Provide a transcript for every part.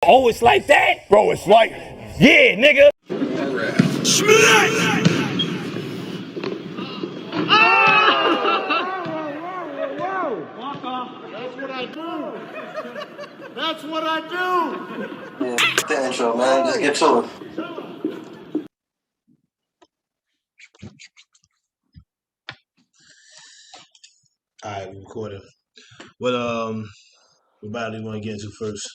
Oh, it's like that? Bro, it's like, yeah, nigga. That's what I do. That's what I do. Yeah, the intro, man. Just get to it. All right, we're recording. What battle do you want to get into first?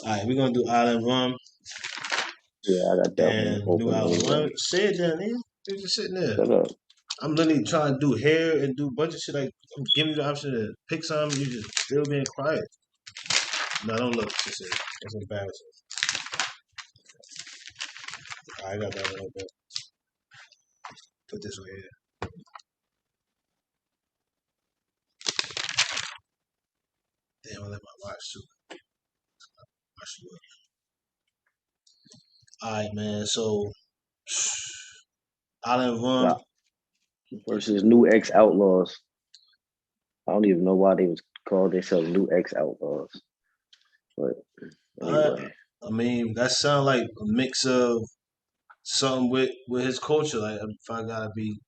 All right, we're gonna do Island RUM Yeah, I got that and one New open Island RUM. anyway. Say it down there. You're just sitting there. Shut up. I'm literally trying to do hair and do a bunch of shit. Like, I'm giving you the option to pick something. You just still being quiet. No, don't look. That's embarrassing. All right, I got that one open. Put this one here. Damn, I let my watch too. All right, man. So, Island RUM. Versus NEW-X-OUTLAWS. I don't even know why they was called themselves NEW-X-OUTLAWS. But anyway. I mean, that sound like a mix of something with his culture. Like, if I gotta be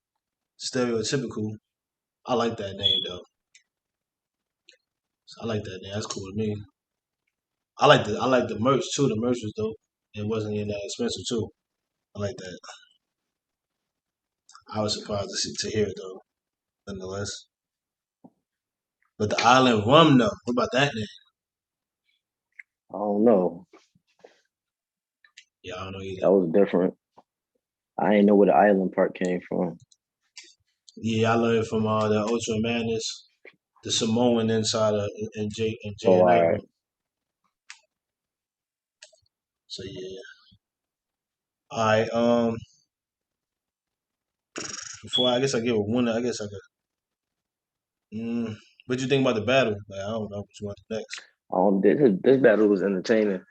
stereotypical, I like that name though. I like that name. That's cool to me. I like the merch too. The merch was dope. It wasn't even that expensive too. I like that. I was surprised to hear it though, nonetheless. But the Island RUM though, what about that name? I don't know. Yeah, I don't know either. That was different. I didn't know where the island part came from. Yeah, I learned from the Ultra Madness, the Samoan inside of and Jay and All Nightwing. right. So yeah. All right. Before I guess I give a winner. I guess I could. What you think about the battle? Like, I don't know what you want next. This battle was entertaining.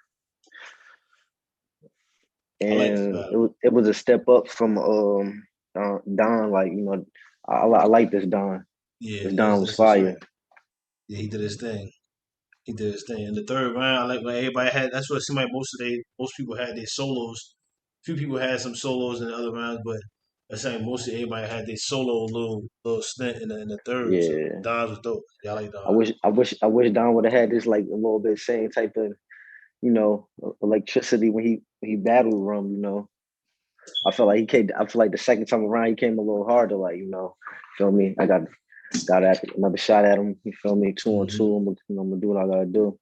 I like this And battle. it was a step up from Don. Like, you know, I like this Don. Yeah, This Don was that's a fact. fire. Yeah, he did his thing. He did his thing. In the third round, I like when everybody had. That's what it seemed like most people had their solos. Few people had some solos in the other rounds, but I saying mostly everybody had their solo little stint in the third. So Yeah. Don was dope. Yeah, I like I Don. wish Don would have had this like a little bit same type of, you know, electricity when he battled RUM, you know. I feel like the second time around he came a little harder, like, you know, feel me? I got another shot at him, you feel me? 2-on-2. I'm gonna do what I gotta do.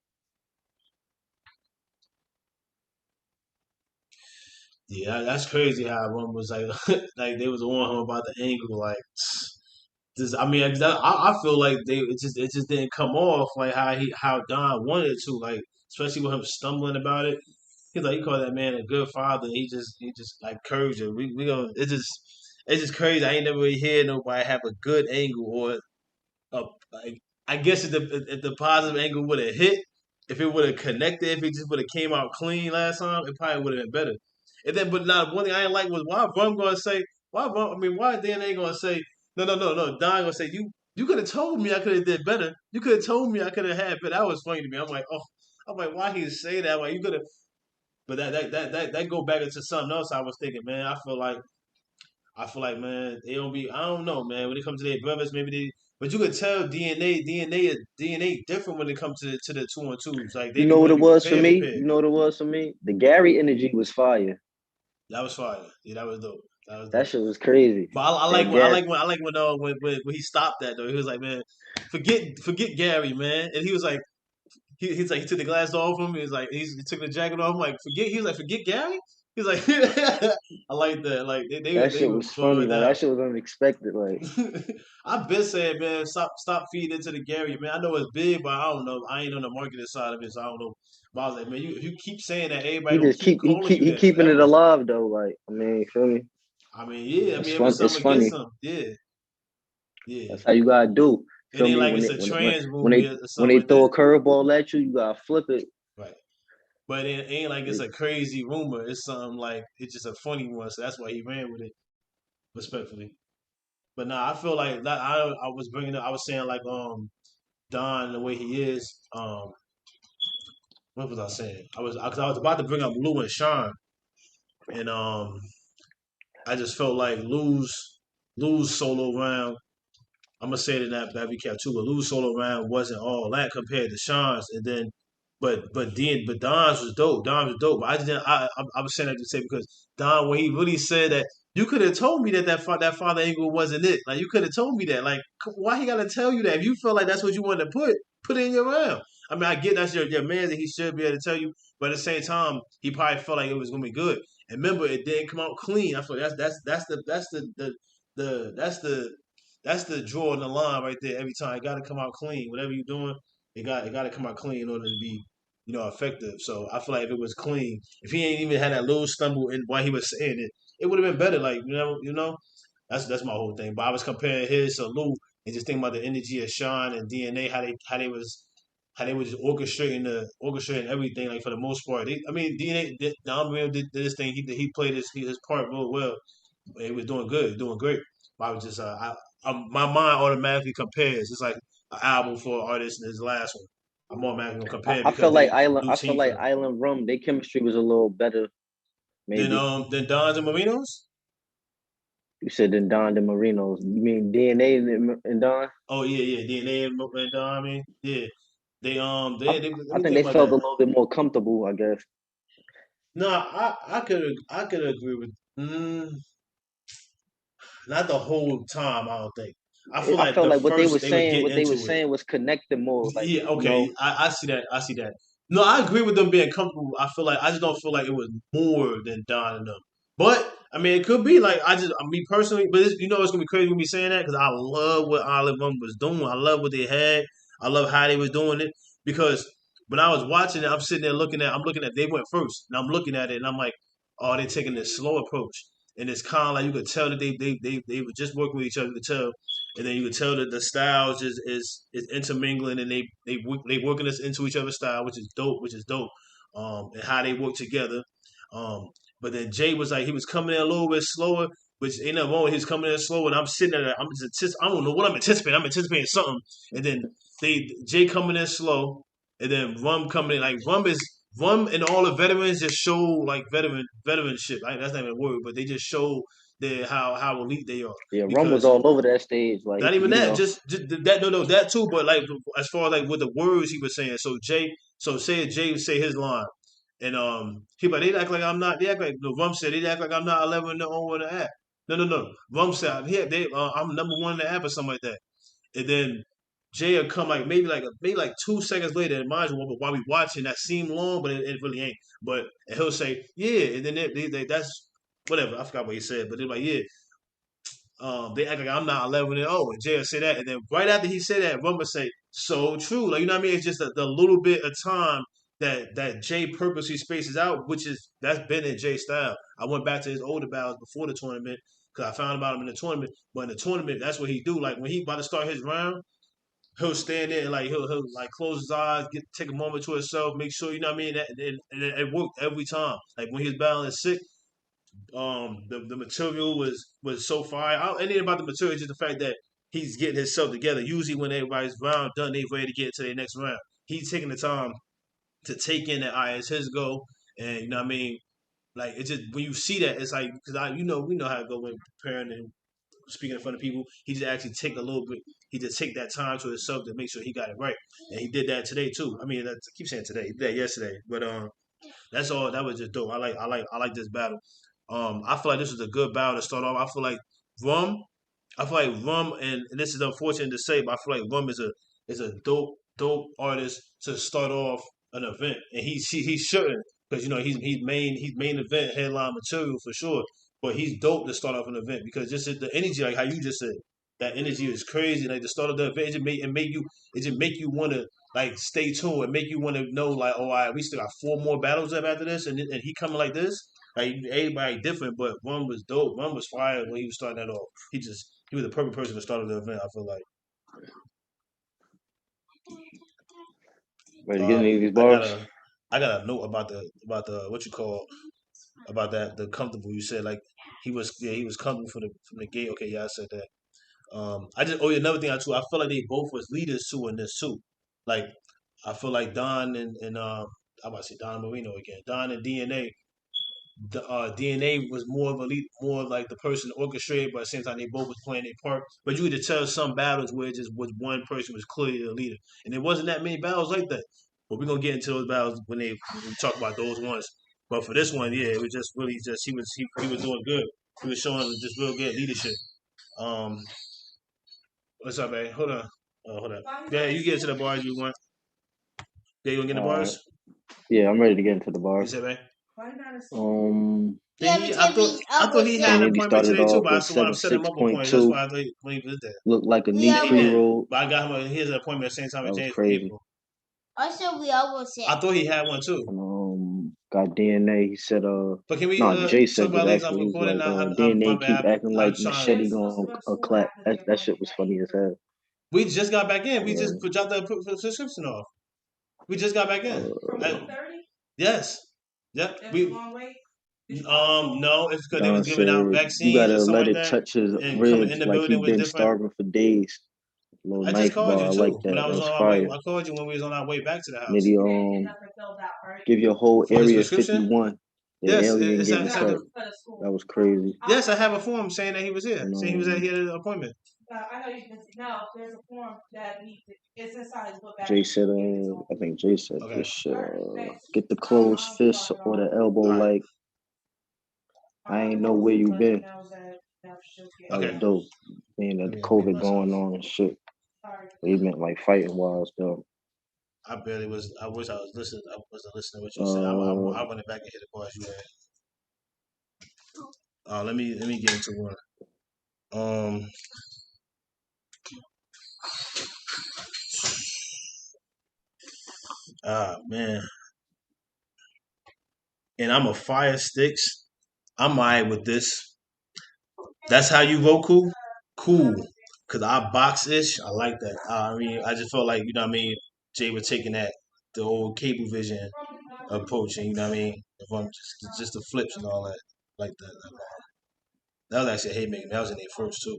Yeah, that's crazy how everyone was like, like they was on him about the angle. Like, just, I mean, I feel like it just didn't come off like how Don wanted it to. Like, especially with him stumbling about it. He called that man a good father. He just like encouraged it. We gonna it's just crazy. I ain't never really hear nobody have a good angle or a like. I guess if the positive angle would have hit, if it would have connected, if it just would have came out clean last time, it probably would have been better. And then, but now one thing I didn't like was why Brum gonna say why Brum, I mean why Dan ain't gonna say no Don gonna say you could have told me I could have did better. You could have told me I could have had better. That was funny to me. I'm like why he say that? Like you could have. But that go back into something else. I was thinking, man. I feel like, man, they don't be. I don't know, man. When it comes to their brothers, maybe they. But you could tell DNA different when it comes to the 2-on-2s. Like they You be know what want to it be was for prepared, me? prepared. You know what it was for me? The Gary energy was fire. That was fire. Yeah, that was dope. That was That dope. shit was crazy. But I like That when I Gary like when I like when he stopped that though. He was like, man, forget Gary, man. And he was like, he's like he took the glass off him. He took the jacket off. I'm like forget. He was like forget Gary. He's like I like that. Like that they shit were was funny. throwing Like down. that shit was unexpected. Like I've been saying, man, stop feeding into the Gary, man. I know it's big, but I don't know. I ain't on the marketing side of it, so I don't know. But I was like, man, if you keep saying that, everybody he gonna just keep calling you he that keeping it forever. alive though. Like I mean, you feel me? I mean, yeah. I It's mean, it was fun. It's something against funny. them. Yeah, yeah. That's how you gotta do. It Feel ain't me? like it's a trans When movie or when something they like throw that. a curveball at you, you gotta flip it. Right. But it ain't like it's a crazy rumor. It's something like it's just a funny one, so that's why he ran with it. respectfully. But nah, I feel like that. I was bringing up. I was saying like Don the way he is. What was I saying? Cause I was about to bring up Lou and Sean, and I just felt like Lou's solo round. I'm gonna say it in that recap too, but Lou's solo round wasn't all that compared to Sean's, and then but Don's was dope. Don was dope. But I just didn't. I was saying that to say because Don when he really said that you could have told me that father angle wasn't it. Like you could have told me that. Like why he gotta tell you that? If you feel like that's what you wanted to put it in your round. I mean, I get that's your man that he should be able to tell you, but at the same time, he probably felt like it was gonna be good. And remember, it didn't come out clean. I feel like that's the draw in the line right there. Every time it got to come out clean. Whatever you're doing, it got to come out clean in order to be effective. So I feel like if it was clean, if he ain't even had that little stumble in while he was saying it, it would have been better. Like that's my whole thing. But I was comparing his to Lou and just thinking about the energy of Sean and DNA, how they was just orchestrating everything like for the most part. I mean DNA, Don Marino did this thing. He played his part real well. He was doing good, doing great. But I was just my mind automatically compares. It's like an album for an artist and his last one. I'm automatically gonna compare I because felt like they Island. new I felt team like for Island Rum. Their chemistry was a little better, then maybe. Don's and Marinos. You said in Don the Marinos. You mean DNA and Don? Oh yeah, DNA and Don. I mean yeah, I, they let I me think think they about felt a that. little bit more comfortable. I guess. No, I could agree with. Not the whole time. I don't think. I feel I like felt the like first they would get what they were into it. saying was connected more. Like Yeah, okay. I see that. I see that. No, I agree with them being comfortable. I feel like I just don't feel like it was more than Don and them. But I mean, it could be like me personally. But it's gonna be crazy with me saying that because I love what Olive One was doing. I love what they had. I love how they was doing it because when I was watching it, I'm sitting there I'm looking at they went first, and I'm looking at it, and I'm like, oh, they're taking this slow approach, and it's kind of like you could tell that they were just working with each other. You could tell and then you can tell that the styles is intermingling and they working us into each other's style, which is dope, and how they work together. Um, but then Jay was like he was coming in a little bit slower, which ain't nothing wrong with his coming in slow, and I'm sitting there, I don't know what I'm anticipating. I'm anticipating something, and then Jay coming in slow, and then Rum coming in like Rum and all the veterans just show like veteranship. Like, that's not even a word, but they just show how elite they are Yeah, Rum was because all over that stage. not Like even that, just that. No, that too. But like as far as like with the words he was saying. So Jay would say his line, and he like they act like I'm not. They act like no Rum said they act like I'm not 11 no over the app. No. Rum said I'm number one in the app or something like that. And then Jay will come like maybe like 2 seconds later. And mind you, while we watching that seem long, but it really ain't. And he'll say yeah, and then that's whatever. I forgot what he said, but they're like yeah. They act like I'm not 11 and 0, and Jay say that, and then right after he said that, Rumble say, "So true." Like you know what I mean? It's just the little bit of time that Jay purposely spaces out, that's been in Jay's style. I went back to his older battles before the tournament because I found about him in the tournament. But in the tournament, that's what he do. Like when he about to start his round, he'll stand there and like he'll like close his eyes, take a moment to himself, make sure you know what I mean. And it worked every time. Like when he was battling sick, the material was so fire. It ain't about the material, it's just the fact that he's getting himself together. Usually when everybody's round done, they ready to get to their next round. He's taking the time to take in that it's his go, and you know what I mean. Like it's just when you see that, it's like because we know how to go when preparing and speaking in front of people. He just actually take a little bit. He just take that time to himself to make sure he got it right, and he did that today too. I mean, I keep saying today, he did that yesterday, but that's all. That was just dope. I like this battle. I feel like this was a good battle to start off. I feel like Rum. I feel like Rum, and this is unfortunate to say, but I feel like Rum is a dope artist to start off an event, and he shouldn't because he's main event headline material for sure. But he's dope to start off an event because just the energy, like how you just said, that energy is crazy. Like the start of the event, it just make you want to like stay tuned and make you want to know like, oh, all right, we still got 4 more battles up after this, and he coming like this. Like everybody different, but one was dope. One was fire when he was starting that off. He was the perfect person to start the event. I feel like. ready to get any of these I got bars. I got a note about the what you call about that the comfortable you said like he was coming from the gate. Okay, yeah, I said that. Another thing I feel like they both was leaders too in this too. Like I feel like Don and I'm about to say Don Marino again. Don and DNA. DNA was more of a lead, more like the person orchestrated, but at the same time they both was playing their part. But you could tell some battles where it just was one person was clearly the leader, and there wasn't that many battles like that. But we're gonna get into those battles when we talk about those ones. But for this one, yeah, it was just really just he was doing good. He was showing just real good leadership. Um, what's up, man? Hold on. Hold on. Yeah, you get into the bars you want. Yeah, you gonna get in the bars? Yeah, I'm ready to get into the You bars. said, man. I thought he had an Nitty appointment started today too, off but I with still want to set him up appointment. That's 76.2. why I thought when he was there. Looked like a He neat did. pre-roll. But I got him. He has an appointment at the same time That as was James for crazy. April. Also, we always say. I thought he had one too. Got DNA. He said, But can we no, Jay talk said about it later? I'm actually. He was recording like, now. My DNA keep bad. acting I'm like trying. Machete gonna clap. That shit was funny as hell. We just got back in. We Yeah. just dropped the subscription off. We just got back in. Yes. Yep. No, it's because they Don was giving out said, you vaccines gotta and stuff let like it that, touch his and coming in ribs the like he building was been different. starving for days. Little I just knife called bar. you I too like when that. I was That's on my way. fire. I called you when we was on our way back to the house. Nitty, give your whole For his area prescription? 51. The Yes, alien it's getting at cut. That was crazy. Yes, I have a form saying that he was here. And, Saying he had an appointment. There's a form that it's inside his book. Jay said, I think Jay said Okay. this shit. Get the closed fist or the elbow like, I ain't know where you been. That was dope. Being that COVID going on and shit. But he meant like fighting wise though. I barely was. I wish I was listening. I wasn't listening to what you said. I went back and hit the bars you had. Let me get into one. Man. And I'm a fire sticks. I'm alright with this. That's how you vote cool? Cool. Cause I box ish. I like that. I mean, I just felt like, you know what I mean, Jay was taking the old cable vision approach, and you know what I mean? If I'm just the flips and all that. Like that. That was actually a haymaker. That was in there first too.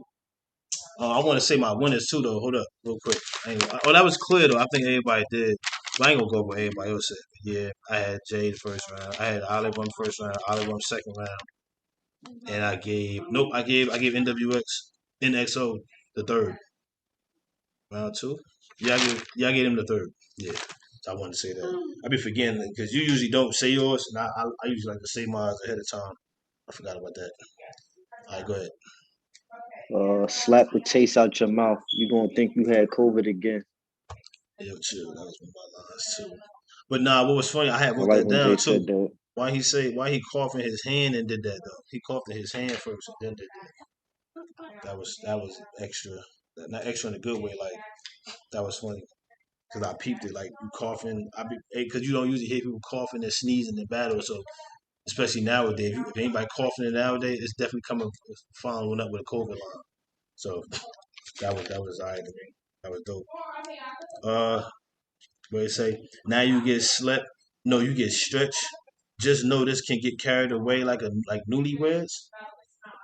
I want to say my winners too though. Hold up, real quick. That was clear though. I think everybody did. But I ain't gonna go over everybody else said. Yeah, I had Jay the first round. I had Olive on first round, Olive on second round. And I gave NXO the third. Round two? Yeah, I gave him the third. Yeah. So I wanted to say that. I be forgetting because you usually don't say yours, and I usually like to say mine ahead of time. I forgot about that. All right, go ahead. Slap the taste out your mouth. You gonna think you had COVID again. Yo, chill. That was one of my lines too. But nah, what was funny, I had I wrote like that when down Jay too. said that. Why he coughed in his hand and did that though? He coughed in his hand first and then did that. That was extra. Not extra in a good way. Like that was funny because I peeped it. Like you coughing, because you don't usually hear people coughing and sneezing in battle. So especially nowadays, if anybody coughing it nowadays, it's definitely coming following up with a COVID line. So that was alright to me. That was dope. Where it say now you get slept, no, you get stretched. Just know this can get carried away like newlyweds.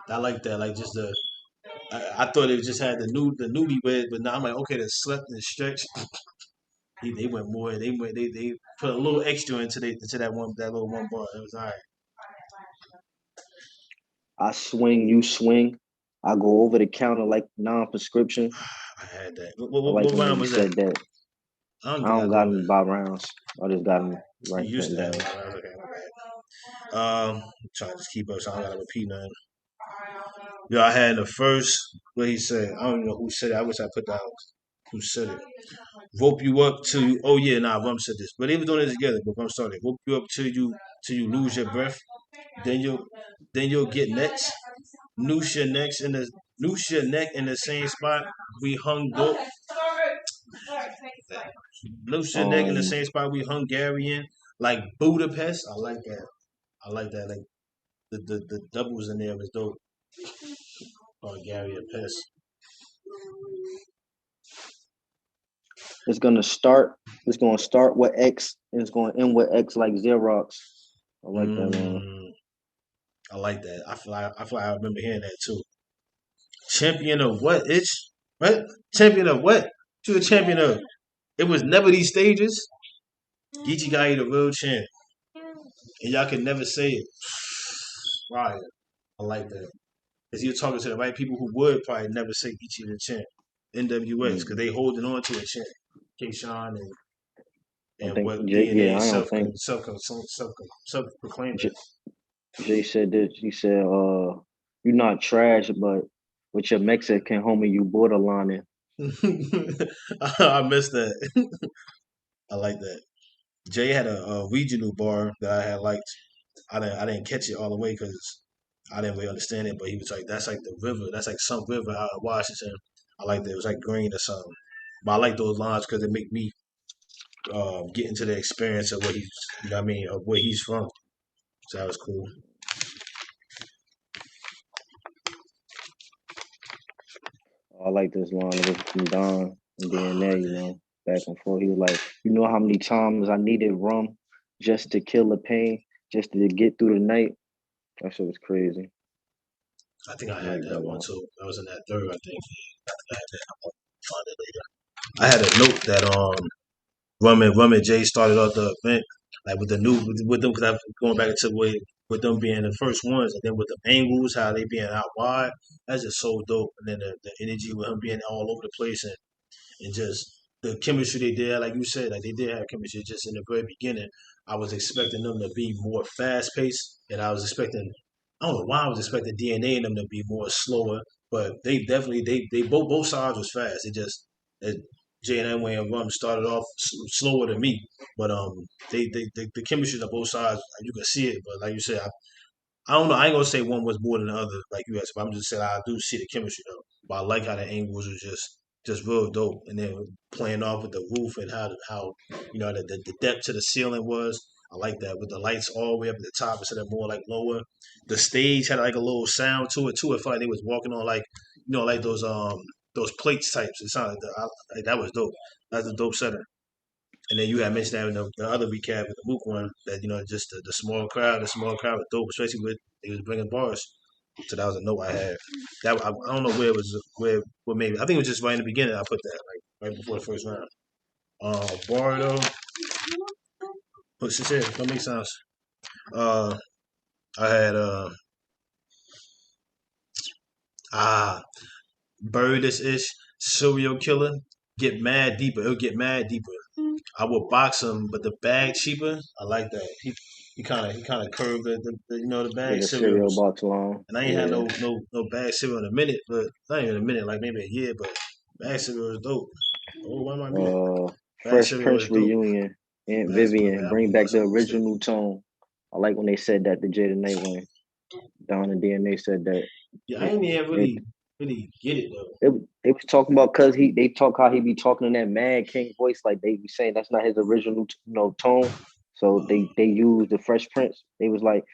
I like that. Like just I thought it just had the newlyweds, but now I'm like, okay, the slept and stretched. They went more. They put a little extra into that little one bar. It was all right. I swing, you swing. I go over the counter like non-prescription. I had that. I like when round he was that? said that. I I don't got him by rounds. I just got him right You used to have down. it. Okay, trying to just keep up so I don't gotta repeat nothing. Yo, I had the first what he said. I don't even know who said it. I wish I put down who said it. Rope you up till you. Oh yeah, nah, RUM said this, but they were doing it together. But RUM started. Rope you up till you lose your breath. Then you'll get next. Noose your neck in the same spot we hung dope. Noose your neck in the same spot we Hungarian, like Budapest. I like that. Like the doubles in there was dope. Hungarian pest. It's gonna start with X and it's gonna end with X like Xerox. I like that one. I like that. I feel like I remember hearing that too. Champion of what? Itch? What? Champion of what? You a champion of? It was never these stages. Geechee got you the real champ, and y'all can never say it. Right. I like that. Because you're talking to the right people who would probably never say Geechee the champ. NWX, because they holding on to a champ. K-Shine I and think what Jay, yeah, DNA I don't think self proclaimed Jay, Jay said this. He said, you're not trash, but with your Mexican homie, you borderlining. I missed that. I like that. Jay had a regional bar that I had liked. I didn't catch it all the way because I didn't really understand it. But he was like, "That's like the river. That's like some river out of Washington." I like that. It was like green or something. But I like those lines because it make me get into the experience of what he's, you know what I mean, of where he's from. So that was cool. I like this line. It was from Don and DNA, back and forth. He was like, you know how many times I needed rum just to kill the pain, just to get through the night? That shit was crazy. I think I I had like that that one line. too. That was in that third, I think. I had that. I'll find it later. I had a note that Rum and Jay started off the event like with the new with them because I'm going back into with them being the first ones and then with the angles how they being out wide. That's just so dope. And then the energy with him being all over the place and just the chemistry they did, like you said, like they did have chemistry just in the very beginning. I was expecting them to be more fast paced, and I was expecting. I don't know why I was expecting DNA in them to be more slower, but they definitely they both sides was fast. It just it, J and M and Rum started off slower than me, but the chemistry on both sides you can see it. But like you said, I don't know. I ain't gonna say one was more than the other, like you asked. But I'm just saying I do see the chemistry though. But I like how the angles are just real dope, and then playing off with the roof and how the depth to the ceiling was. I like that with the lights all the way up at the top instead of more like lower. The stage had like a little sound to it too. It felt like they was walking on like like those plates types. It sounded like that was dope. That's a dope setting. And then you had mentioned that in the other recap with the Mook one that just the small crowd was dope, especially with they was bringing bars. So that was a note I had. That I don't know where it was where maybe I think it was just right in the beginning. I put that like right before the first round. Bar though, but shit, don't make sense. Uh, I had ah Bird this ish serial killer get mad deeper. It'll get mad deeper. I would box him, but the bag cheaper. I like that. He kind of curved the Yeah, bag the cereal cereals. box long. And I ain't had Yeah. no bag cereal in a minute, but not even a minute, like maybe a year. But bag cereal is dope. Oh, why am I muted? Bag Fresh cereal is Prince dope. reunion. Aunt My Vivian, bad. I bring moved back the myself on mistake. original tone. I like when they said that to Jada Nightwing. Don and DNA said that. Yeah, I It, ain't even it, really get it though. they was talking about cause they talk how he be talking in that Mad King voice, like they be saying that's not his original tone. So they used the Fresh Prince. They was like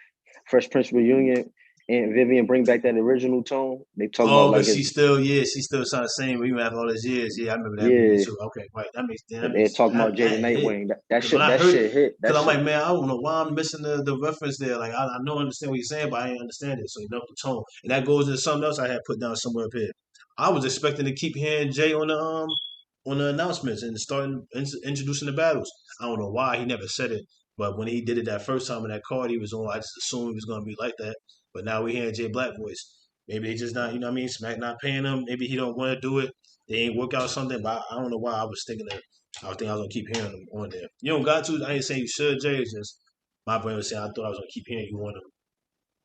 Fresh Prince reunion and Vivian bring back that original tone. They talk about Oh, but like his she's still sound the same even after all these years. Yeah, I remember that reunion yeah. too. Okay, right. That They're makes talking about Jada that hit. Nightwing. That Because when shit I that heard, shit hit. That because I'm shit like, man, I don't know why I'm missing the reference there. Like I know I understand what you're saying, but I ain't understand it. So you know the tone, and that goes into something else I had put down somewhere up here. I was expecting to keep hearing Jay on the announcements and starting introducing the battles. I don't know why he never said it, but when he did it that first time in that card he was on, I just assumed he was gonna be like that. But now we hearing Jay Black voice. Maybe they just not, you know what I mean? Smack not paying him. Maybe he don't want to do it. They ain't work out something. But I don't know why I was thinking that. I was thinking I was gonna keep hearing him on there. You don't got to. I ain't saying you should, Jay. It's just my brain was saying I thought I was gonna keep hearing you on him.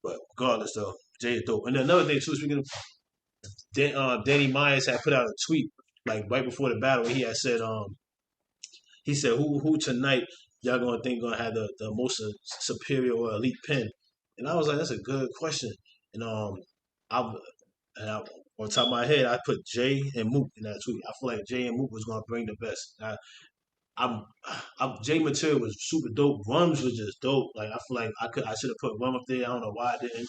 But regardless, though, Jay is dope. And then another thing too, speaking of Danny Myers had put out a tweet like right before the battle. He had said, he said, who tonight y'all gonna think gonna have the most superior or elite pin? And I was like, that's a good question. And I and I, on top of my head, I put Jay and Mook in that tweet. I feel like Jay and Mook was gonna bring the best. I'm, Jay material was super dope. Rums was just dope. Like I feel like I should have put Rum up there. I don't know why I didn't.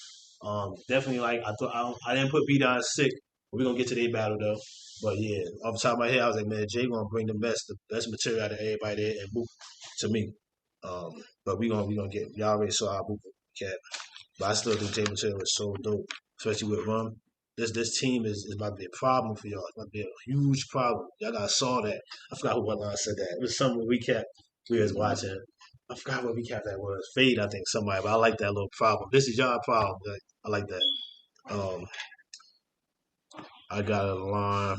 Definitely like I thought I didn't put B Don sick. We're gonna get to their battle though. But yeah, off the top of my head, I was like, man, Jay gonna bring the best material out of everybody there and Mook to me. But we gonna get y'all already saw our Mook cat. But I still think Jay material is so dope, especially with RUM. This team is about to be a problem for y'all. It's about to be a huge problem. Y'all gotta saw that. I forgot what line said that. It was some recap we was watching. I forgot what recap that was. Fade, I think somebody. But I like that little problem. This is y'all problem. Like, I like that. I got a line.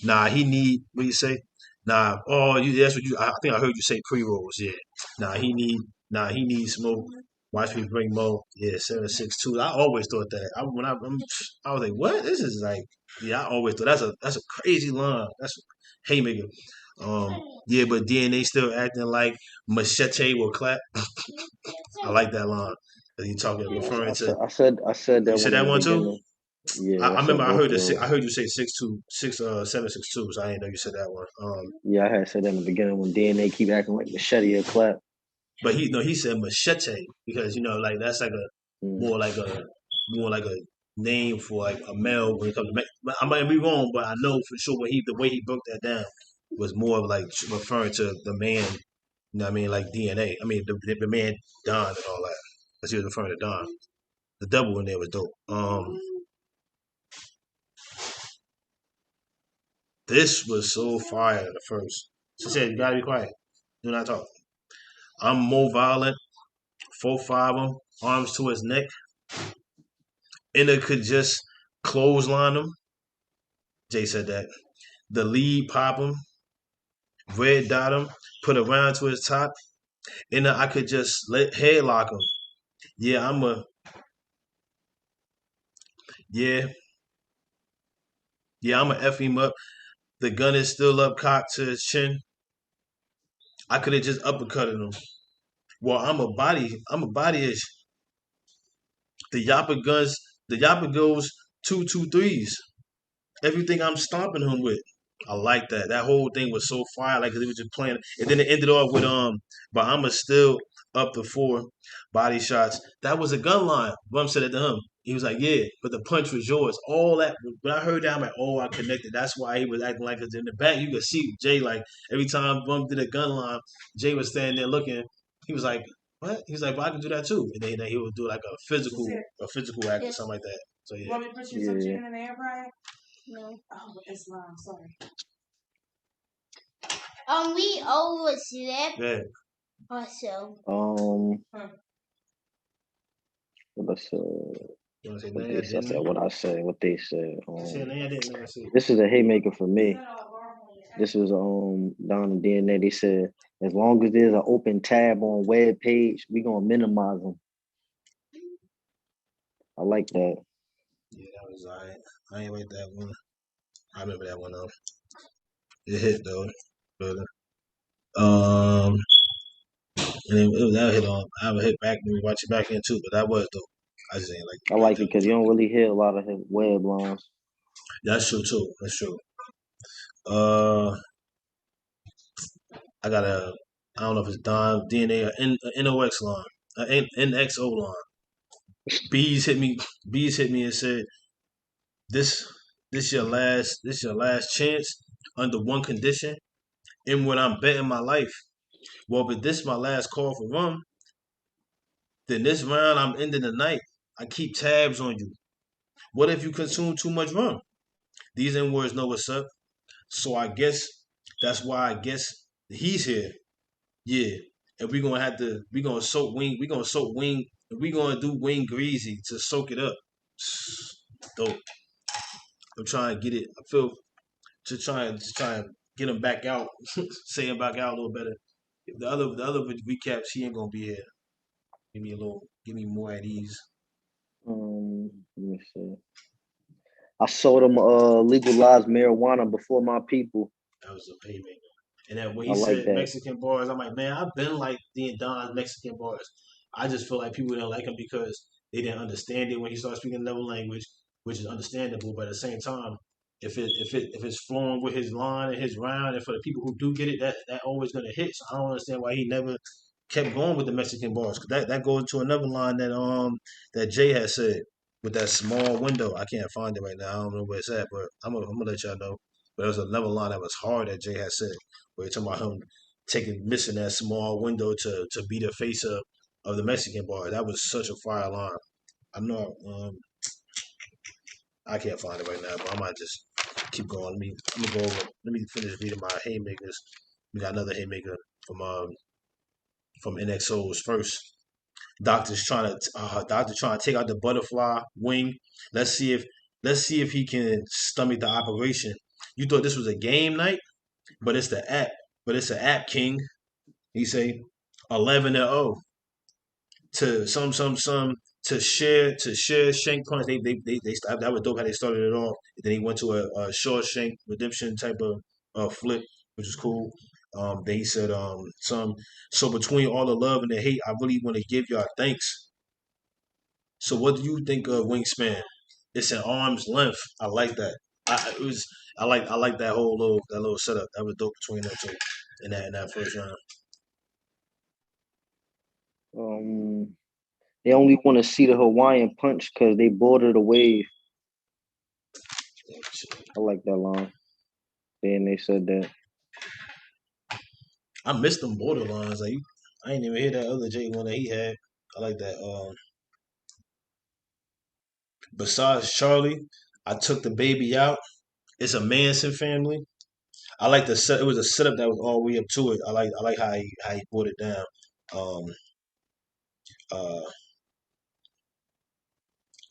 Nah, he need. What you say? Nah. Oh, that's what you. I think I heard you say pre rolls. Yeah. Nah, he need. Nah, he needs smoke. Watch me bring Mo. Yeah, 762. I always thought that. I was like, what? This is like. Yeah, I always thought that's a crazy line. That's a haymaker. Yeah, but DNA still acting like machete will clap. I like that line. You talking Yeah, referring to? I said You that said one in that the one too. beginning. Yeah, I I remember said I both heard of the those. I heard you say 762. So I didn't know you said that one. Yeah, I had said that in the beginning when DNA keep acting like machete or clap. But he said machete because like that's like a Mm. more like a more like a name for like a male when it comes to I might be wrong, but I know for sure the way he broke that down was more of like referring to the man. You know what I mean? Like DNA. I mean the man Don and all that. Because he was referring to Don. The double in there was dope. This was so fire at the first. She said, "You gotta be quiet. Do not talk." I'm more violent. 4-5 him, arms to his neck. Inner could just clothesline him. Jay said that. The lead pop him. Red dot him. Put a round to his top. Inner I could just headlock him. Yeah, yeah, I'ma F him up. The gun is still up cocked to his chin. I could have just uppercutted him. Well, I'm a bodyish. The yapper goes 2-2-3s. Everything I'm stomping him with. I like that. That whole thing was so fire, like 'cause it was just playing, and then it ended off with but I'ma still up to 4 body shots. That was a gun line. Bum said it to him. He was like, yeah, but the punch was yours. All that. When I heard that, I'm like, oh, I connected. That's why he was acting like it. In the back, you could see Jay like every time Bum did a gun line, Jay was standing there looking. He was like, what? He was like, well, I can do that too. And then he would do like a physical act or something like that. So You yeah. want me to put you some Yeah. chicken in the air fryer? No. Oh, it's long. Sorry. We overslept Yeah. also. What I said, You want to say what Naya, they said, I didn't said they? what I said, what they said. Say Naya didn't never see. This is a haymaker for me. This was Don and DNA. They said as long as there's an open tab on web page, we gonna minimize them. I like that. Yeah, that was alright. I ain't wait that one. I remember that one though. It hit though. But, and that hit on. I would hit back when we watch it back in too, but that was dope. I just ain't like. I like it because you don't really hear a lot of his web lines. That's true too. That's true. I got a. I don't know if it's Don DNA or NOX line, NXO line. Bees hit me. Bees hit me and said, "This, this your last chance under one condition, in what I'm betting my life. Well, but this my last call for rum. Then this round I'm ending the night. I keep tabs on you. What if you consume too much rum? These N words know what's up. So I guess that's why I guess he's here. Yeah. And we gonna soak wing, and we gonna do wing greasy to soak it up. Dope. I'm trying to get it. I feel to try and get him back out, say him back out a little better. The other recaps, he ain't gonna be here. Give me more at ease. Let me see. I sold them legalized marijuana before my people. That was a paymaker. And then when I he like said that. Mexican bars, I'm like, man, I've been like the Don's Mexican bars. I just feel like people didn't like him because they didn't understand it when he started speaking another language, which is understandable. But at the same time, if it's flowing with his line and his round, and for the people who do get it, that always gonna hit. So I don't understand why he never kept going with the Mexican bars. Cause that goes to another line that Jay has said with that small window. I can't find it right now. I don't know where it's at, but I'm gonna let y'all know. But there was another line that was hard that Jay had said, where you're talking about him missing that small window to be the face of the Mexican bar. That was such a fire line. I know. I can't find it right now, but I might just keep going. I'm gonna go over. Let me finish reading my haymakers. We got another haymaker from NXO's first. Doctor trying to take out the butterfly wing. Let's see if he can stomach the operation. You thought this was a game night, but it's the app. But it's an app king. He say 11-0 to some to share shank punch. They stopped. That was dope how they started it off. And then he went to a short shank redemption type of flip, which is cool. Then he said some. So between all the love and the hate, I really want to give y'all thanks. So what do you think of Wingspan? It's an arm's length. I like that. It was. I like that whole little setup. That was dope between them two in that first round. They only want to see the Hawaiian punch because they border the wave. I like that line. Then they said that. I missed them borderlines. Like I ain't even hear that other J one that he had. I like that. Besides Charlie, I took the baby out. It's a Manson family. I like the set. It was a setup that was all the way up to it. I like how he brought it down. Um, uh,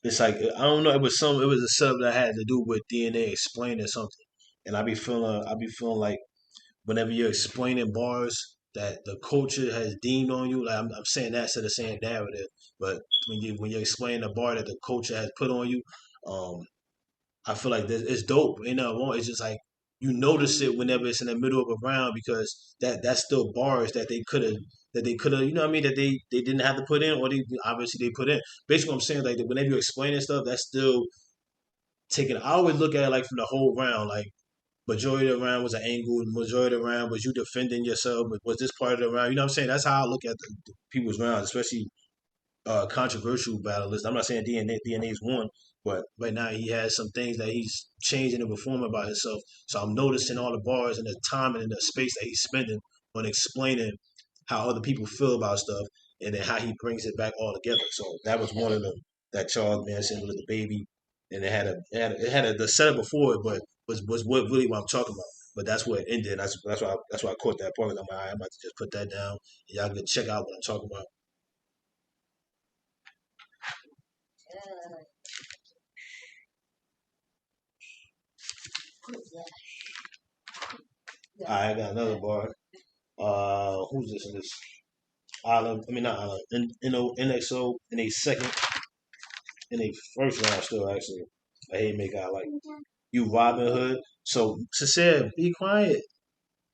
it's like I don't know. It was a setup that had to do with DNA explaining something, and I be feeling like whenever you're explaining bars that the culture has deemed on you, like I'm saying that instead of saying narrative, but when you explain the bar that the culture has put on you, um, I feel like it's dope. You know, it's just like you notice it whenever it's in the middle of a round because that's still bars that they could have, you know what I mean, that they didn't have to put in, or they obviously they put in. Basically, what I'm saying, like whenever you're explaining stuff, that's still taking. I always look at it like from the whole round, like majority of the round was an angle, majority of the round was you defending yourself, but was this part of the round? You know what I'm saying? That's how I look at the people's rounds, especially controversial battlists. I'm not saying DNA's won, but right now he has some things that he's changing and reforming about himself. So I'm noticing all the bars and the time and the space that he's spending on explaining how other people feel about stuff and then how he brings it back all together. So that was one of them that Charles Manson was the baby, and it had a the setup before it, but was what really what I'm talking about. But that's where it ended. That's why I caught that part. I'm like, I'm about to just put that down. And y'all can check out what I'm talking about. I got another bar. Who's this in this? Island. I mean, not Island. NXO in a second, in a first round still actually. A haymaker I like. You Robin Hood. So Cecile, be quiet.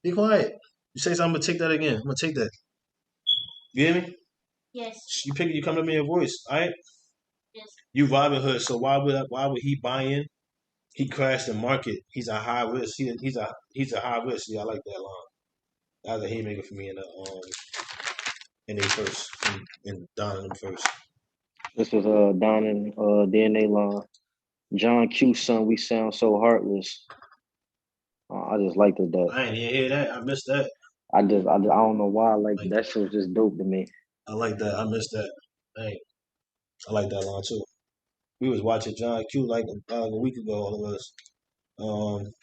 Be quiet. You say something, I'm gonna take that again. I'm gonna take that. You hear me? Yes. You come to me in voice, all right? Yes. You Robin Hood. So why would he buy in? He crashed the market. He's a high risk. He's a high risk. Yeah, I like that line. That was a haymaker for me in a first in Don in the first. This was Don and DNA line. John Q son, we sound so heartless. I just liked it that. I ain't even hear that. I missed that. I don't know why. Like Like that shit was just dope to me. I like that. I missed that. Hey, I like that line too. We was watching John Q like a week ago. All of us. Um,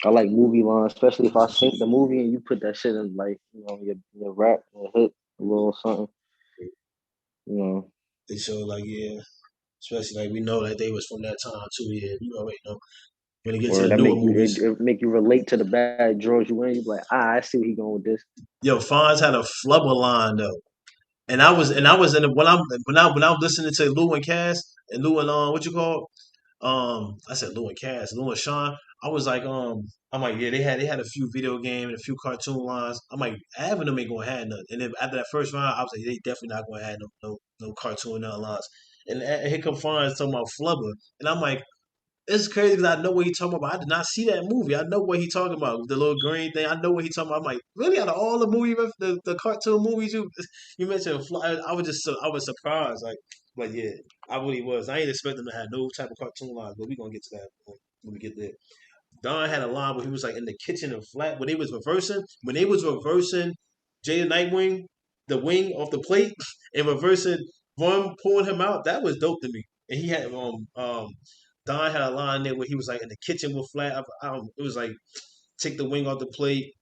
I like movie lines, especially if I sync the movie and you put that shit in like your rap or hit a little something. You know, they showed like yeah, especially like we know that they was from that time too. Yeah, you already know. When it get to or the that newer make you movies, it make you relate to the bad draws you in. You be like, I see where he going with this. yo, Fonz had a flubber line though. And I was in the, when I was listening to Lou and Cass and Lou and what you call I said Lou and Cass, Lou and Sean. I was like I'm like yeah they had a few video game and a few cartoon lines. I'm like Av them ain't gonna have none. And then after that first round, I was like they definitely not gonna have no cartoon none lines. And here come Fonz talking about flubber, and I'm like it's crazy because I know what he talking about. I did not see that movie. I know what he talking about. The little green thing. I know what he talking about. I'm like, really? Out of all the the cartoon movies you mentioned, I was surprised. Like, but yeah, I really was. I ain't expect him to have no type of cartoon lines, but we gonna get to that when we get there. Don had a line where he was like in the kitchen and flat when they was reversing. When they was reversing Jada Nightwing, the wing off the plate, and reversing Von pulling him out, that was dope to me. And he had Don had a line there where he was like in the kitchen with Flat. It was like take the wing off the plate.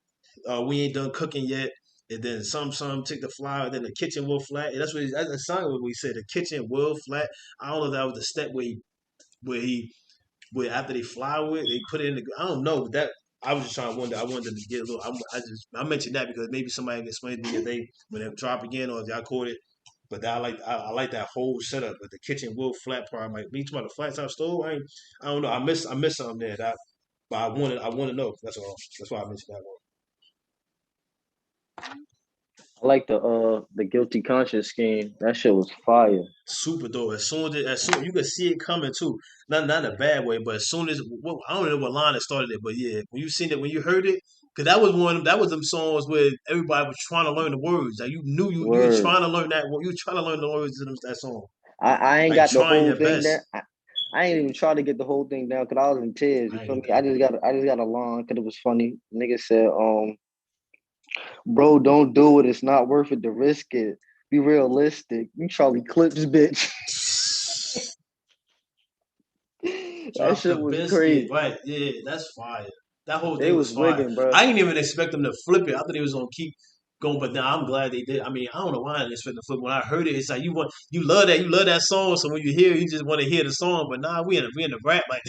We ain't done cooking yet. And then some take the flour. Then the kitchen will flat. And that's the song what we said. The kitchen will flat. I don't know if that was the step where he where after they flour it, they put it in the. I don't know that. I was just trying to wonder. I wanted them to get a little. I mentioned that because maybe somebody can explain to me if they when they drop again or if y'all caught it. But I like that whole setup with the kitchen will flat part. I'm like, me talking about the flat top stove. I don't know. I miss something there. But I want to know. That's all. That's why I mentioned that one. I like the guilty conscience scheme. That shit was fire. Super dope. As soon you could see it coming too. Not in a bad way, but as soon as I don't know what line it started it, but yeah, when you seen it, when you heard it, because that was them songs where everybody was trying to learn the words. Like you knew you were Word. trying to learn that. You were trying to learn the words to that song. I ain't Like got the trying whole your thing best. there. I ain't even try to get the whole thing down because I was in tears. You I feel ain't me? got I just got a line because it was funny. Nigga said, bro, don't do it. It's not worth it to risk it. Be realistic. You Charlie Clips, bitch. That Drop shit the was biscuit. crazy. Right. Yeah, that's fire. That whole They thing was was fire. wigging, bro. I didn't even expect them to flip it. I thought they was gonna keep going, but now I'm glad they did. I mean, I don't know why I didn't expect to flip. When I heard it, it's like you love that song. So when you hear it, you just want to hear the song. But nah, we in the rap. Like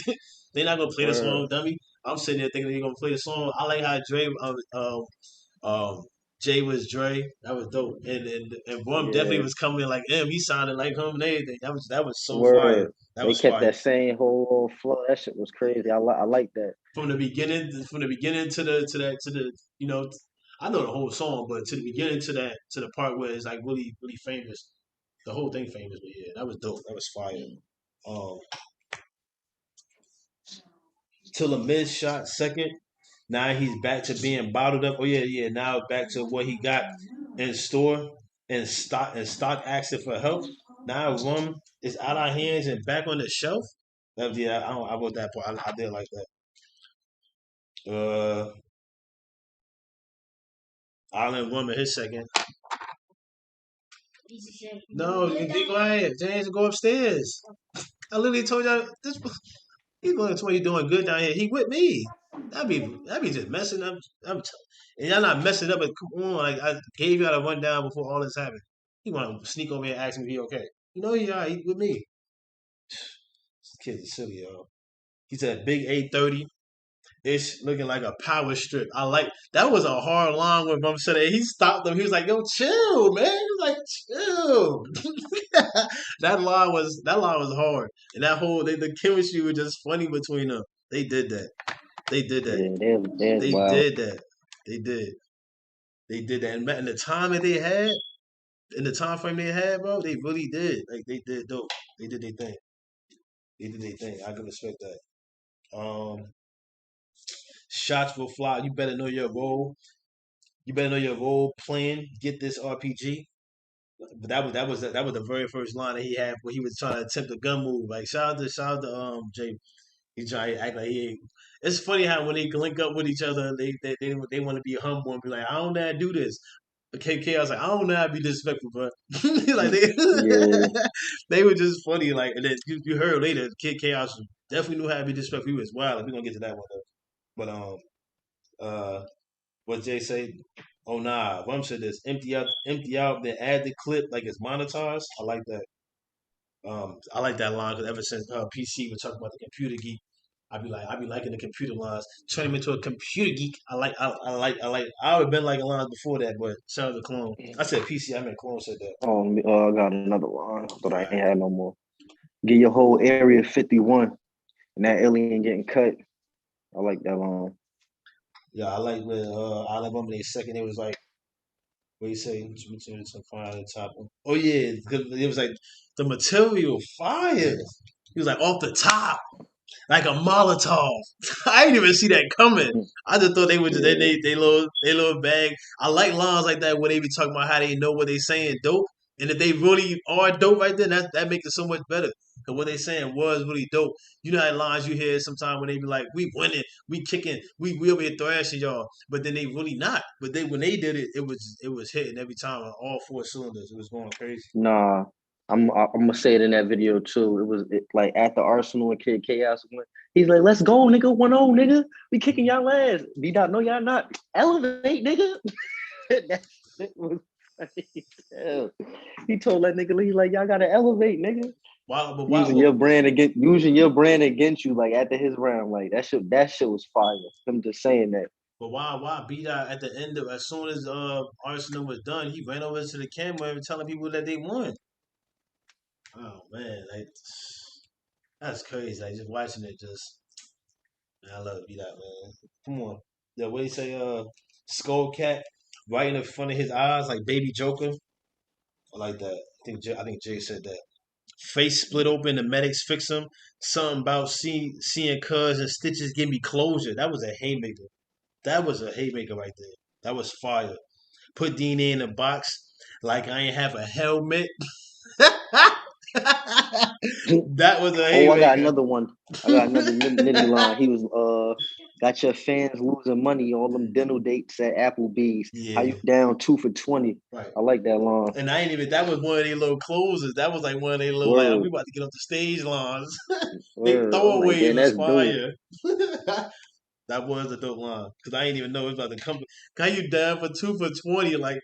they're not gonna play the song, Word. dummy. I'm sitting there thinking they're gonna play the song. I like how Dre um Jay was Dre. That was dope. And Rum definitely Yeah. was coming in like him. He sounded like him and everything. That was so fire. Word. That They was kept fire. that same whole flow. That shit was crazy. I like that. From the beginning to the I know the whole song, but to the beginning to the part where it's like really really famous, the whole thing famous. But yeah, that was dope. That was fire. Um, till the mid shot second. Now he's back to being bottled up. Oh yeah, yeah. Now back to what he got in store and stock asking for help. Now rum is out of hands and back on the shelf. Yeah, I wrote that part. I did like that. Island Rum in his second. No, you be quiet. James, go upstairs. I literally told y'all this. He's going to tell you doing good down here. He with me. That'd be just messing up. And y'all not messing up. But come on, like I gave y'all a rundown before all this happened. He want to sneak over here and ask me if he okay. You know he all right. He with me. This kid's are silly, y'all. He's at big 830. It's looking like a power strip. I like that was a hard line when Bum said it. He stopped him. He was like, "Yo, chill, man." He was like, "Chill." That line was hard, and that whole the chemistry was just funny between them. They did that. They did that. Yeah, they're They wild. did that. They did. They did that. And the time that they had, in the time frame they had, bro, they really did. Like they did dope. They did their thing. They did their thing. I can respect that. Shots will fly. You better know your role. You better know your role playing. Get this RPG. But that was the very first line that he had where he was trying to attempt a gun move. Like shout out to Jay. He trying to act like he ain't. It's funny how when they link up with each other, they want to be humble and be like, I don't know how to do this. But KK, I was like, I don't know how to be disrespectful, but like Yeah. they were just funny. Like and then you heard later, Kid Chaos definitely knew how to be disrespectful. He was wild. Like, we gonna get to that one though. But what Jay say? Oh nah, Rum said this. Empty out, then add the clip like it's monetized. I like that. I like that line because ever since PC was talking about the computer geek, I be liking the computer lines. Turn him into a computer geek. I would have been liking lines before that, but shout out to Clone. I said PC, I meant Clone said that. I got another line, but All I right. ain't had no more. Get your whole area 51 and that alien getting cut. I like that line. Yeah, I like when Alabama they second. It was like what you say to find the top. Oh yeah, 'cause it was like the material fire. He was like off the top. Like a Molotov. I didn't even see that coming. I just thought they would just Yeah. they little bag. I like lines like that where they be talking about how they know what they saying dope, and if they really are dope right then, that makes it so much better. Cause what they saying was really dope. You know how lines you hear sometimes when they be like, "We winning, we kicking, we will be thrashing y'all," but then they really not. But when they did it, it was hitting every time on all four cylinders. It was going crazy. Nah. I'm gonna say it in that video too. It was like at the Arsenal and Kid Chaos went. He's like, "Let's go, nigga. 1-0, nigga. We kicking y'all ass. B dot, no, y'all not. Elevate, nigga." That shit was funny as hell. He told that nigga, he's like, "Y'all gotta elevate, nigga. Why? But why? Using your brand against you, like after his round, like that shit. That shit was fire. Him just saying that. But why beat out at the end of as soon as Arsenal was done, he ran over to the camera and telling people that they won. Oh man, like that's crazy. Like just watching it, just man, I love to beat out, man. Come on, the way he say skull cat right in the front of his eyes like baby Joker. I like that. I think Jay said that. Face split open, the medics fix him. Something about seeing cuz and stitches give me closure. That was a haymaker. That was a haymaker right there. That was fire. Put DNA in a box like I ain't have a helmet. That was a Oh, I got haymaker. another one. I got another Nitty line. He was got your fans losing money on them dental dates at Applebee's. How Yeah, you down 2 for 20? right. I like that line. And I ain't even. That was one of their little closes. That was like one of their little like we Word, about to get off the stage lines. They word. I'm like, throwaways damn, was that's dope. fire. That was a dope line because I ain't even know it was about to come. How you down for 2 for 20? Like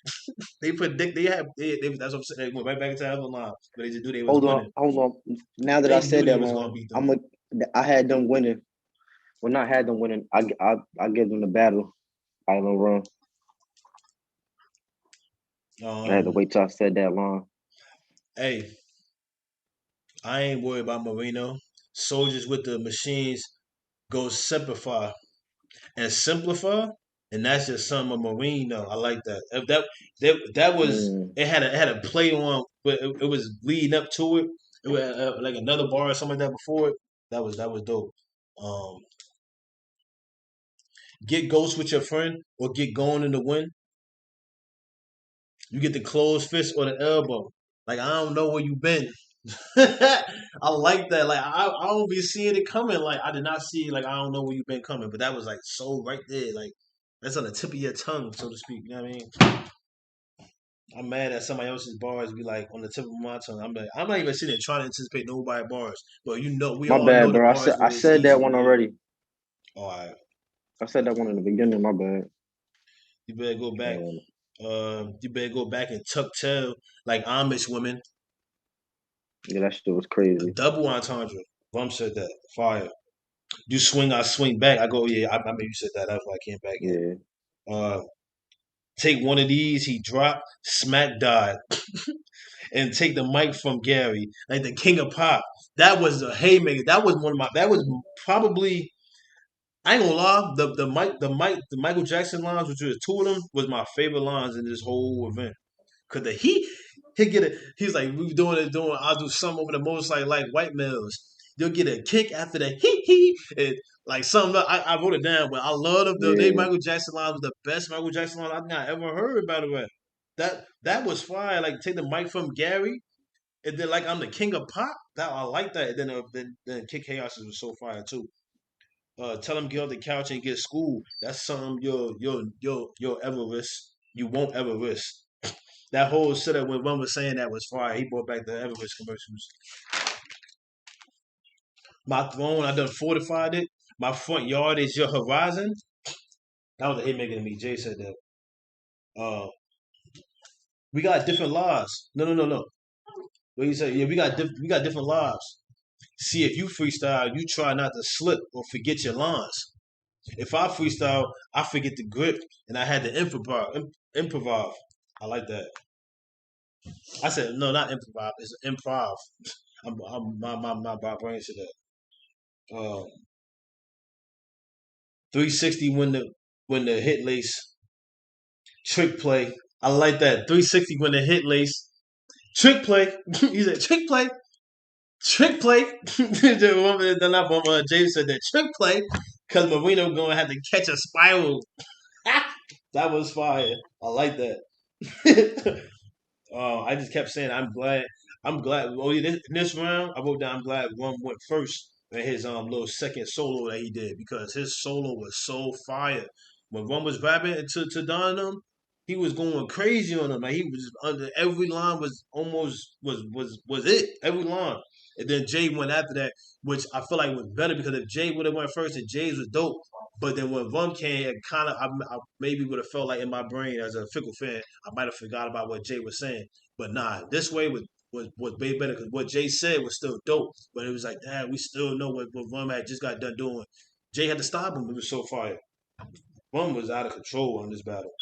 they predict that's what I'm saying. They went right back into the line, but they just knew they was winning. Hold on. Now that I They knew said they that was gonna line, beat them. I had them winning. Well, not had them winning. I give them the battle. Island Run. I had to Um, wait till I said that line. hey, I ain't worried about Marino. Soldiers with the machines go simplify and simplify, and that's just some of Marino. I like that. If that was Mm. it had a play on, but it was leading up to it. It was like another bar or something like that before it. That was dope. Um, get ghost with your friend or get going in the wind. You get the closed fist or the elbow. Like I don't know where you been. I like that. Like I don't be seeing it coming. Like I did not see. Like I don't know where you been coming, but that was like so right there. Like that's on the tip of your tongue, so to speak. You know what I mean? I'm mad at somebody else's bars be like on the tip of my tongue. I'm like, I'm not even sitting there trying to anticipate nobody bars, but we My all know bad, the bro. bars I where it's said that easy. one already. All right, I said that one in the beginning. My bad. you better go back. Um, You better go back and tuck tail like Amish women. yeah, that shit was A crazy. double entendre. Rum said that. Fire. You swing, I swing back. I go, yeah. I remember you said that. That's why I came back in. Yeah. Take one of these. He dropped. Smack died. And take the mic from Gary, like the king of pop. That was a haymaker. That was one of my. That was probably. I ain't gonna lie. The Michael Jackson lines, which was two of them, was my favorite lines in this whole event. Cause he get it. He's like we doing. I'll do some over the motorcycle like white males. You'll get a kick after the he and like something. I wrote it down, but I love them. They Yeah. Michael Jackson line was the best Michael Jackson line I think I ever heard. By the way, that was fire. Like take the mic from Gary, and then like I'm the king of pop. That I like that. And then Kick Chaos was so fire too. Tell him get off the couch and get school. That's something you'll ever risk. You won't ever risk. That whole setup when one was saying that was fire. He brought back the Everest commercials. My throne, I done fortified it. My front yard is your horizon. That was a hit making to me. Jay said that. Uh, we got different lives. No. What you say? Yeah, we got different lives. See, if you freestyle, you try not to slip or forget your lines. If I freestyle, I forget the grip, and I had to improv. I like that. I said no, not improv. It's improv. My brain said that. 360 when the hit lace trick play. I like that 360 when the hit lace trick play. He said trick play. The woman, not woman, James said that trick play because Marino gonna have to catch a spiral. That was fire. I like that. I just kept saying I'm glad. I'm glad. Oh, yeah, in this round, I wrote down. I'm glad Rum went first in his little second solo that he did because his solo was so fire. When Rum was rapping to Don them, he was going crazy on him. Like he was under every line was almost was it every line. And then Jay went after that, which I feel like was better because if Jay would have went first, and Jay's was dope. But then when Vum came, it kind of I maybe would have felt like in my brain as a fickle fan, I might have forgot about what Jay was saying. But nah, this way was way better because what Jay said was still dope. But it was like, damn, we still know what Vum had just got done doing. Jay had to stop him. It was so fire. Vum was out of control on this battle.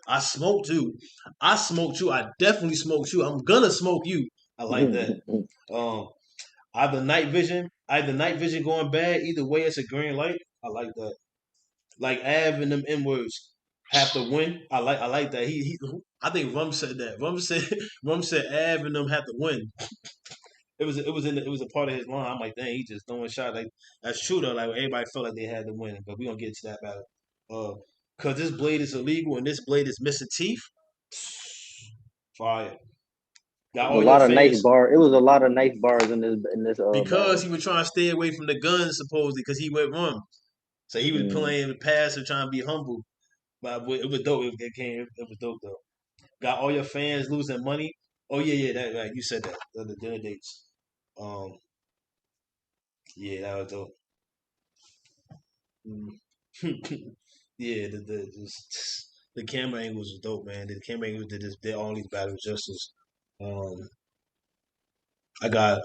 I smoked you. I smoked you. I definitely smoked you. I'm gonna smoke you. I like that. Um, either night vision going bad. Either way, it's a green light. I like that. Like Av and them N words have to win. I like that. I think Rum said that. Rum said Av and them have to win. It was a part of his line. I'm like, dang, he just throwing shots. Like that's true though. Like everybody felt like they had to win, but we gonna get to that battle. Cause this blade is illegal and this blade is missing teeth. Fire. Got It was all a your lot of nice fans bar. It was a lot of nice bars in this because battle. he was trying to stay away from the guns supposedly because he went rum. So he was Mm. playing passive, trying to be humble. But it was dope. It was dope though. Got all your fans losing money. Oh yeah, that right. You said that the dinner dates. Um, yeah, that was dope. Mm. Yeah, the camera angles was dope, man. The camera angles did all these battles justice. Um, I got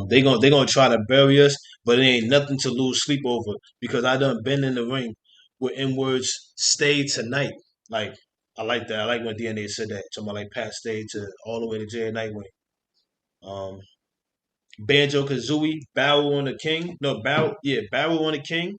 they gonna try to bury us, but it ain't nothing to lose sleep over because I done been in the ring where N words stay tonight. Like I like that. I like when DNA said that. Talking about like Pat stayed to all the way to Jay Nightwing. Um, Banjo Kazooie, Barrel on the King. No, Barrel on the King.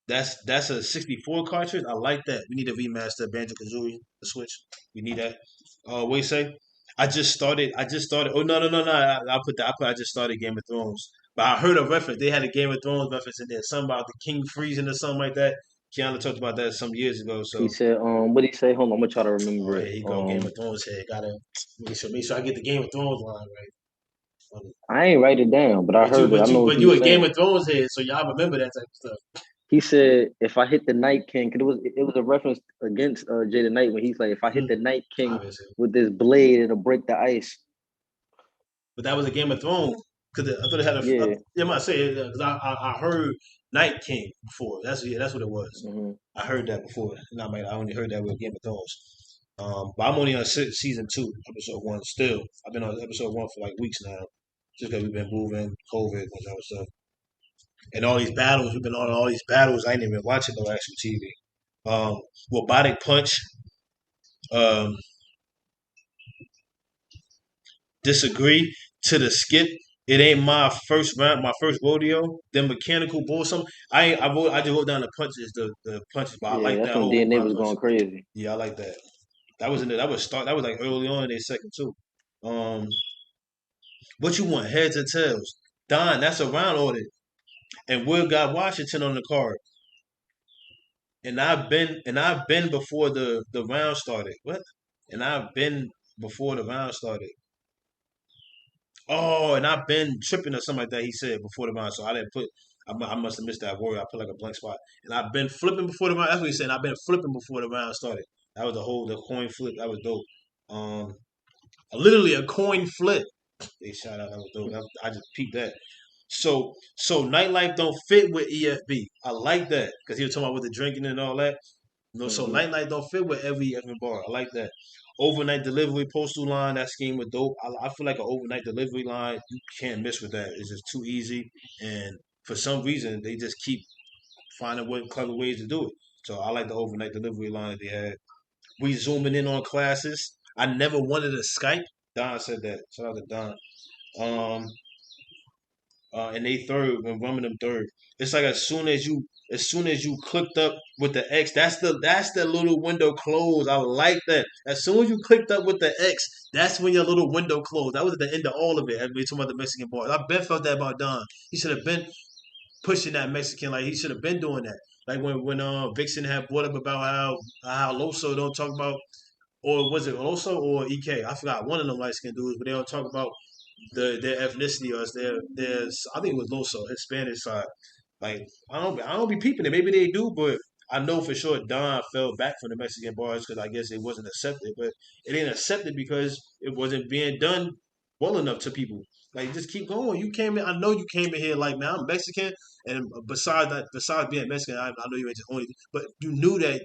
That's a 64 cartridge. I like that. We need to remaster Banjo Kazooie, the Switch. We need that. What you say? I just started. Oh no! I put that. I just started Game of Thrones, but I heard a reference. They had a Game of Thrones reference in there. Something about the king freezing or something like that. Keanu talked about that some years ago. He So, said, what did he say? Hold on, I'm gonna try to oh, remember it. here you go, Game of Thrones head. Gotta make sure I get the Game of Thrones line right. I ain't write it down, but I heard it. I know what But he you was a Game saying. of Thrones head, so y'all remember that type of stuff. He said, if I hit the Night King, cause it was a reference against Jay the Knight when he's like, if I hit Mm-hmm. the Night King Obviously. with this blade, it'll break the ice. But that was a Game of Thrones because I thought it had a. Yeah. Yeah, I might say it because I heard Night King before. That's what it was. Hmm. I heard that before, and I only heard that with Game of Thrones. But I'm only on season 2, episode 1. Still, I've been on episode 1 for like weeks now, just because we've been moving, COVID, and other stuff, and all these battles. We've been on all these battles. I ain't even watching no actual TV. Robotic Punch. Um, Disagree to the skip. It ain't my first round, my first rodeo. Then mechanical bull. Some I just wrote down the punches, the punches, but I Yeah, like that's that when whole DNA was process. going crazy. Yeah, I like that. That was in the, that was start. That was like early on in their second too. Um, what you want? Heads or tails? Don, that's a round audit, and Will got Washington on the card. And I've been before the round started. What? And I've been before the round started. Oh, and I've been tripping or something like that. He said before the round, so I didn't put. I must have missed that word. I put like a blank spot, and I've been flipping before the round. That's what he said. I've been flipping before the round started. That was the coin flip. That was dope. Um, literally a coin flip. They shot out. That was dope. I just peeped that. So nightlife don't fit with EFB. I like that because he was talking about with the drinking and all that. No, so Hmm. nightlife don't fit with every effing bar. I like that. Overnight delivery, postal line, that scheme was dope. I feel like an overnight delivery line, you can't miss with that. It's just too easy. And for some reason, they just keep finding clever ways to do it. So I like the overnight delivery line that they had. We zooming in on classes. I never wanted a Skype. Don said that. Shout out to Don. Um, and they third when Rum them third. It's like as soon as you clicked up with the X, that's the little window closed. I like that. As soon as you clicked up with the X, that's when your little window closed. That was at the end of all of it. Everybody talking about the Mexican bars. I bet felt that about Don. He should have been pushing that Mexican. Like he should have been doing that. Like when Vixen had brought up about how Loso don't talk about, or was it Loso or EK? I forgot one of them light skinned dudes, but they don't talk about their ethnicity or their I think it was Loso, Hispanic side. Like I don't be peeping it. Maybe they do, but I know for sure Don fell back from the Mexican bars because I guess it wasn't accepted, but it ain't accepted because it wasn't being done well enough to people. Like, just keep going. You came in. I know you came in here like, man, I'm Mexican, and besides that, besides being Mexican, I know you ain't just only, but you knew that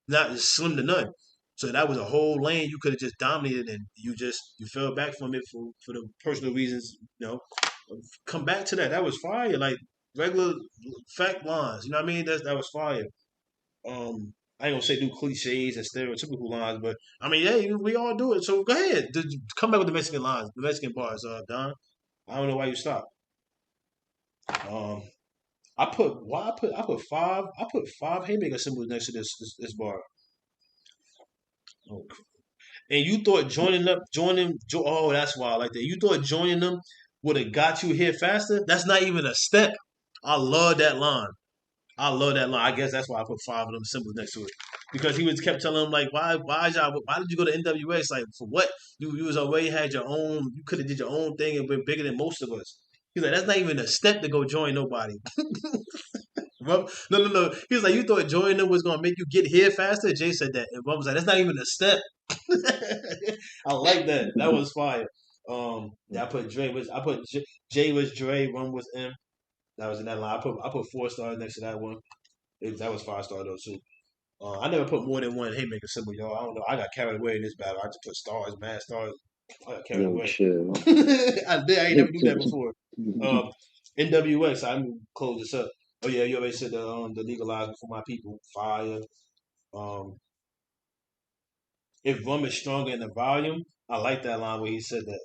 not slim to none. So that was a whole lane you could have just dominated, and you fell back from it for the personal reasons. Come back to that. That was fire. Like regular fact lines. You know what I mean? That was fire. I ain't gonna say do cliches and stereotypical lines, but I mean, yeah, we all do it. So go ahead, come back with the Mexican lines, the Mexican bars, Don. I don't know why you stopped. Um, I put five haymaker symbols next to this bar. Oh, and you thought oh, that's why I like that. You thought joining them would have got you here faster? That's not even a step. I love that line. I love that line. I guess that's why I put five of them symbols next to it. Because he was kept telling him like, why did you go to NWX? Like, for what? You was already had your own. You could have did your own thing and been bigger than most of us. He's like, that's not even a step to go join nobody. No, no, no. He was like, you thought joining them was gonna make you get here faster? Jay said that, and Rum was like, that's not even a step. I like that. That was fire. Yeah, Jay was Dre, Rum was M. That was in that line. I put 4 stars next to that one. That was 5 star though too. I never put more than one haymaker symbol, y'all. I don't know. I got carried away in this battle. I just put stars, mad stars. I got carried Yo, away. chill. I ain't never do that before. NWX. I'm gonna close this up. Oh yeah, you already said the legalizing for my people. Fire. Um, if rum is stronger in the volume, I like that line where he said that.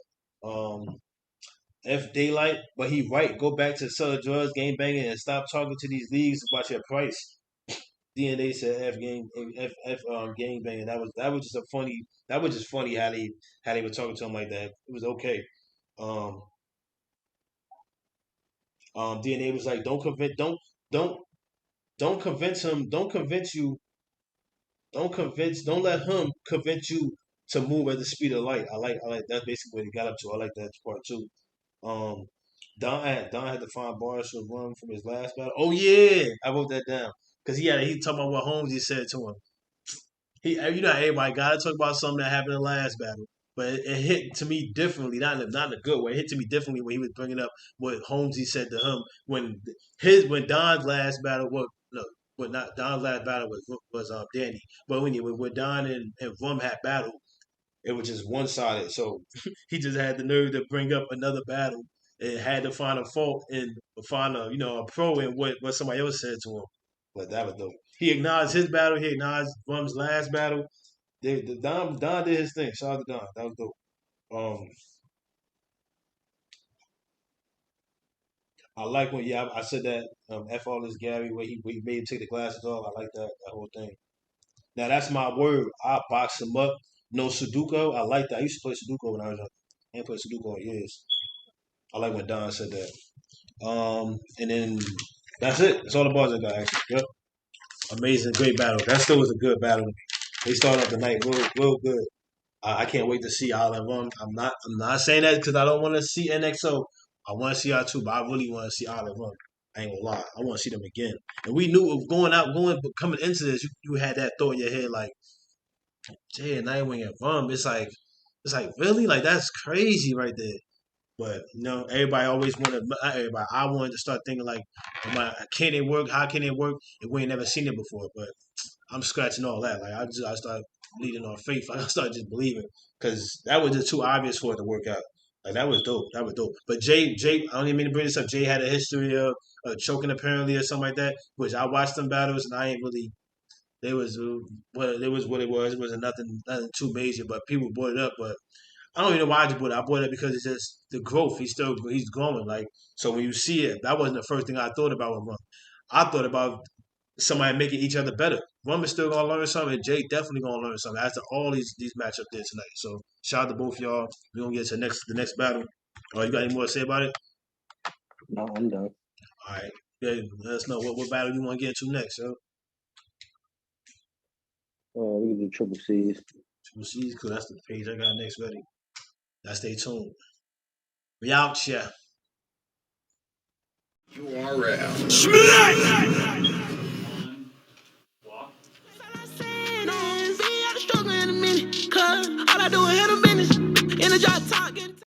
F daylight, but he right. Go back to selling drugs, game banging, and stop talking to these leagues about your price. DNA said F game banging. That was just a funny. That was just funny how they were talking to him like that. It was okay. Um, DNA was like, don't don't convince him. Don't let him convince you to move at the speed of light. I like that's basically what he got up to. I like that part too. Um, Don had to find bars for Rum from his last battle. Oh yeah, I wrote that down because he talking about what Holmes he said to him. You know, everybody got to talk about something that happened in the last battle, but it hit to me differently, not in a good way. It hit to me differently when he was bringing up what Holmes he said to him when Don's last battle was no, but not Don's last battle was Danny, but when Don and Rum had battle, it was just one sided. So he just had the nerve to bring up another battle and had to find a fault and find a pro in what somebody else said to him. But that was dope. He acknowledged his battle. He acknowledged Rum's last battle. Don did his thing. Shout out to Don. That was dope. I like when I said that F all this Gary where he made him take the glasses off. I like that whole thing. Now that's my word. I box him up. No Sudoku. I like that. I used to play Sudoku when I was young. I ain't played Sudoku in years. I like when Don said that. And then that's it. That's all the bars I got. Actually. Yep. Amazing, great battle. That still was a good battle. They started off the night real good. I can't wait to see all of them. I'm not saying that because I don't want to see NXO. I want to see R two, but I really want to see all of them. I ain't gonna lie. I want to see them again. And we knew coming into this, you had that thought in your head like, Jay and Nightwing and RUM. It's like really like that's crazy right there. But everybody always wanted. Not everybody. I wanted to start thinking like, can it work? How can it work? If we ain't never seen it before. But I'm scratching all that. Like I started leading on faith. I started just believing because that was just too obvious for it to work out. Like that was dope. That was dope. But Jay, I don't even mean to bring this up. Jay had a history of choking apparently or something like that. Which I watched them battles and I ain't really. It was what it was. It wasn't nothing too major. But people brought it up. But I don't even know why I just brought it. I brought it because it's just the growth. He's growing. Like so when you see it, that wasn't the first thing I thought about with Rum. I thought about somebody making each other better. Rum is still gonna learn something, and Jay definitely gonna learn something after all these matchups there tonight. So shout out to both y'all. We're gonna get to the next battle. You got any more to say about it? No, I'm done. All right. Yeah, let us know what battle you want to get into next, yo. We can do triple C's. Triple C's, cool. That's the page I got next ready. Now stay tuned. We out, yeah. URL. I do it, hit a finish. In the drop top, getting